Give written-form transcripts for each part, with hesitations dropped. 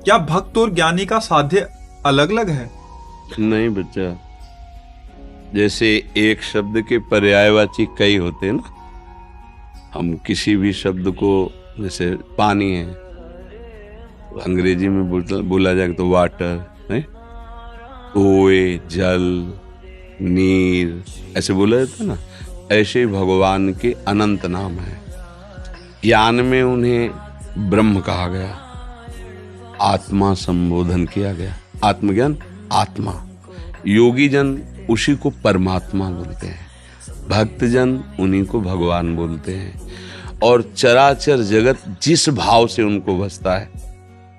क्या भक्त और ज्ञानी का साध्य अलग अलग है? नहीं बच्चा, जैसे एक शब्द के पर्यायवाची कई होते हैं ना। हम किसी भी शब्द को, जैसे पानी है, अंग्रेजी में बोला जाए तो वाटर है, ओए, जल, नीर, ऐसे बोला जाता है ना। ऐसे ही भगवान के अनंत नाम है। ज्ञान में उन्हें ब्रह्म कहा गया, आत्मा संबोधन किया गया, आत्मज्ञान, आत्मा। योगी जन उसी को परमात्मा बोलते हैं, भक्तजन उन्हीं को भगवान बोलते हैं। और चराचर जगत जिस भाव से उनको बसता है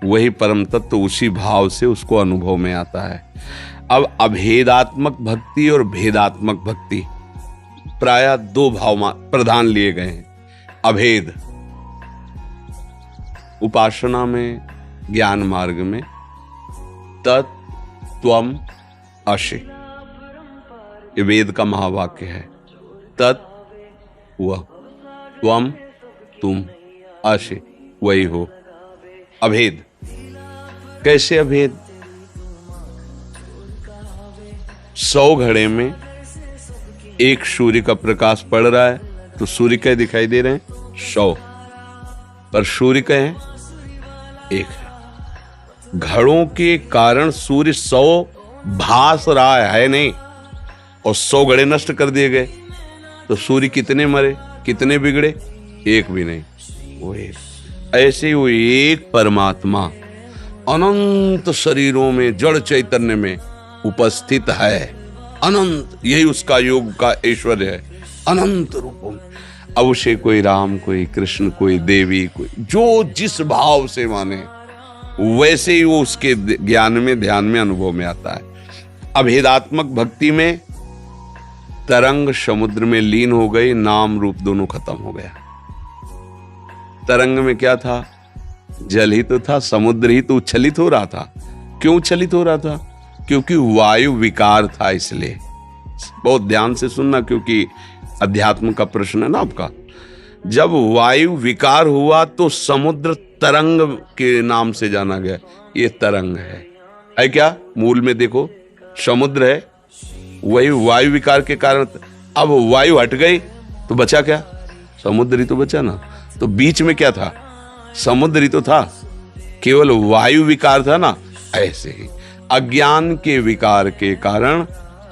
वही परम तत्व तो उसी भाव से उसको अनुभव में आता है। अब अभेदात्मक भक्ति और भेदात्मक भक्ति प्रायः दो भाव प्रधान लिए गए हैं। अभेद उपासना में, ज्ञान मार्ग में तत् त्वम असि, ये वेद का महावाक्य है। तत् वह, त्वम तुम, असि वही हो। अभेद। कैसे अभेद? 100 घड़े में एक सूर्य का प्रकाश पड़ रहा है तो सूर्य के दिखाई दे रहे हैं 100, पर सूर्य के हैं एक है। घड़ों के कारण सूर्य 100 भास रहा है नहीं, और 100 घड़े नष्ट कर दिए गए तो सूर्य कितने मरे, कितने बिगड़े? एक भी नहीं, वो एक। ऐसे वो एक परमात्मा अनंत शरीरों में, जड़ चैतन्य में उपस्थित है। अनंत, यही उसका योग का ऐश्वर्य है, अनंत रूपों में। अब उसे कोई राम, कोई कृष्ण, कोई देवी, कोई जो जिस भाव से माने वैसे ही वो उसके ज्ञान में, ध्यान में, अनुभव में आता है। अभेदात्मक भक्ति में तरंग समुद्र में लीन हो गई, नाम रूप दोनों खत्म हो गया। तरंग में क्या था? जल ही तो था, समुद्र ही तो उच्छलित हो रहा था। क्यों उच्छलित हो रहा था? क्योंकि वायु विकार था, इसलिए। बहुत ध्यान से सुनना, क्योंकि अध्यात्म का प्रश्न है ना आपका। जब वायु विकार हुआ तो समुद्र तरंग के नाम से जाना गया। ये तरंग है क्या? मूल में देखो, समुद्र है, वही वायु विकार के कारण। अब वायु हट गई तो बचा क्या? समुद्र ही तो बचा ना। तो बीच में क्या था? समुद्र ही तो था, केवल वायु विकार था ना। ऐसे ही अज्ञान के विकार के कारण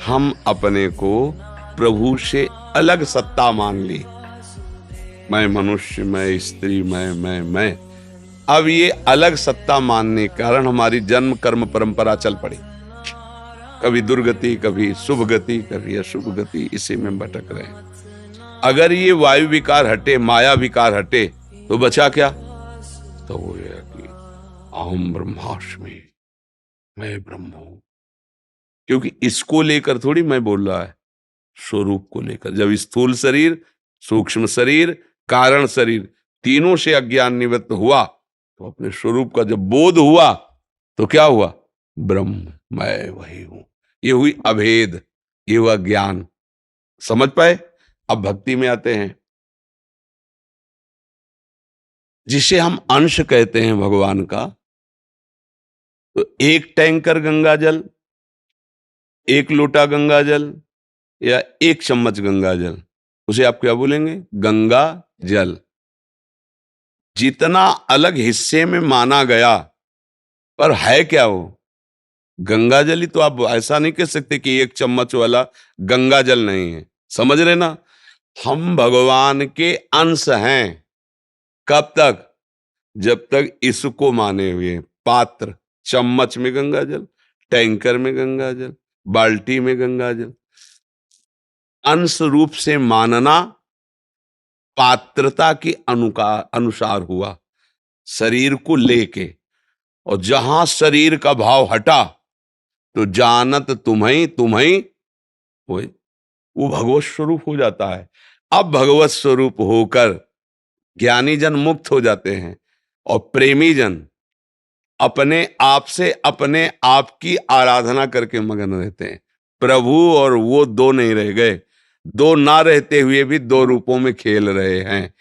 हम अपने को प्रभु से अलग सत्ता मान ली। मैं मनुष्य, मैं स्त्री, मैं। अब ये अलग सत्ता मानने के कारण हमारी जन्म कर्म परंपरा चल पड़ी। कभी दुर्गति, कभी शुभ गति, कभी अशुभ गति, इसी में भटक रहे हैं। अगर ये वायु विकार हटे, माया विकार हटे, तो बचा क्या? तो वो है कि अहम ब्रह्मास्मि, मैं ब्रह्म हूं। क्योंकि इसको लेकर थोड़ी मैं बोल रहा है, स्वरूप को लेकर। जब स्थूल शरीर, सूक्ष्म शरीर, कारण शरीर, तीनों से अज्ञान निवृत्त हुआ तो अपने स्वरूप का जब बोध हुआ तो क्या हुआ? ब्रह्म, मैं वही हूं। ये हुई अभेद, ये हुआ ज्ञान। समझ पाए? अब भक्ति में आते हैं, जिसे हम अंश कहते हैं भगवान का। तो एक टैंकर गंगा जल, एक लोटा गंगा जल, या एक चम्मच गंगा जल, उसे आप क्या बोलेंगे? गंगा जल। जितना अलग हिस्से में माना गया, पर है क्या वो? गंगा जल ही। तो आप ऐसा नहीं कह सकते कि एक चम्मच वाला गंगा जल नहीं है। समझ रहे ना? हम भगवान के अंश हैं। कब तक? जब तक इसको माने हुए। पात्र, चम्मच में गंगा जल, टैंकर में गंगा जल, बाल्टी में गंगा जल। अंश रूप से मानना पात्रता के अनुसार हुआ, शरीर को लेके। और जहां शरीर का भाव हटा तो जानत तुम्हें वो भगवत स्वरूप हो जाता है। अब भगवत स्वरूप होकर ज्ञानी जन मुक्त हो जाते हैं और प्रेमी जन अपने आप से अपने आप की आराधना करके मगन रहते हैं। प्रभु और वो दो नहीं रह गए, दो ना रहते हुए भी दो रूपों में खेल रहे हैं।